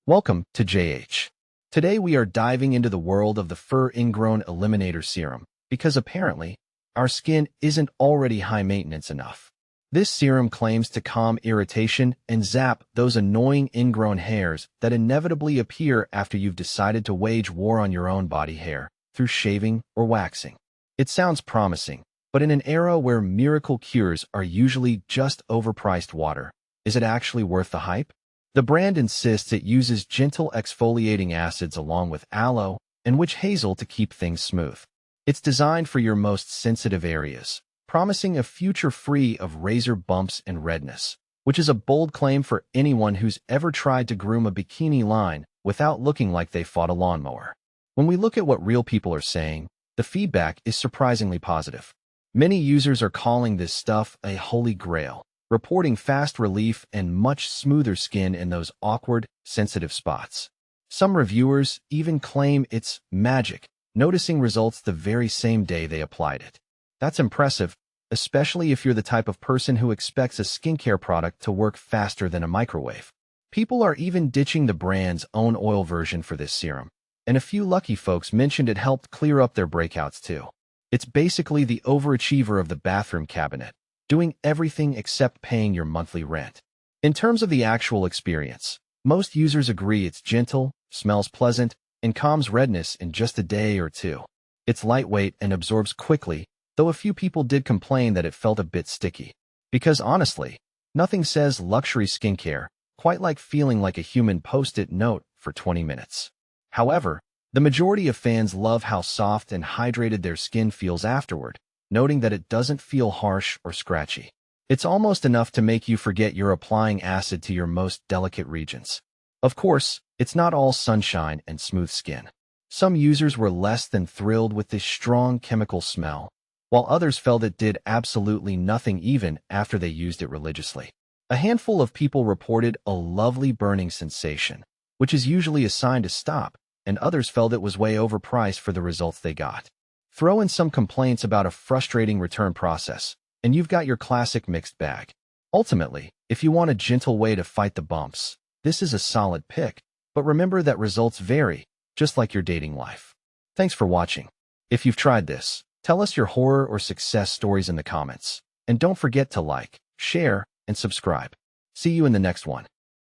Welcome to JH. Today we are diving into the world of the Fur Ingrown Eliminator Serum, because apparently, our skin isn't already high maintenance enough. This serum claims to calm irritation and zap those annoying ingrown hairs that inevitably appear after you've decided to wage war on your own body hair through shaving or waxing. It sounds promising, but in an era where miracle cures are usually just overpriced water, is it actually worth the hype? The brand insists it uses gentle exfoliating acids along with aloe and witch hazel to keep things smooth. It's designed for your most sensitive areas, promising a future free of razor bumps and redness, which is a bold claim for anyone who's ever tried to groom a bikini line without looking like they fought a lawnmower. When we look at what real people are saying, the feedback is surprisingly positive. Many users are calling this stuff a holy grail, reporting fast relief and much smoother skin in those awkward, sensitive spots. Some reviewers even claim it's magic, noticing results the very same day they applied it. That's impressive, especially if you're the type of person who expects a skincare product to work faster than a microwave. People are even ditching the brand's own oil version for this serum, and a few lucky folks mentioned it helped clear up their breakouts too. It's basically the overachiever of the bathroom cabinet, doing everything except paying your monthly rent. In terms of the actual experience, most users agree it's gentle, smells pleasant, and calms redness in just a day or two. It's lightweight and absorbs quickly, though a few people did complain that it felt a bit sticky. Because honestly, nothing says luxury skincare quite like feeling like a human post-it note for 20 minutes. However, the majority of fans love how soft and hydrated their skin feels afterward, noting that it doesn't feel harsh or scratchy. It's almost enough to make you forget you're applying acid to your most delicate regions. Of course, it's not all sunshine and smooth skin. Some users were less than thrilled with this strong chemical smell, while others felt it did absolutely nothing even after they used it religiously. A handful of people reported a lovely burning sensation, which is usually a sign to stop, and others felt it was way overpriced for the results they got. Throw in some complaints about a frustrating return process, and you've got your classic mixed bag. Ultimately, if you want a gentle way to fight the bumps, this is a solid pick, but remember that results vary, just like your dating life. Thanks for watching. If you've tried this, tell us your horror or success stories in the comments. And don't forget to like, share, and subscribe. See you in the next one.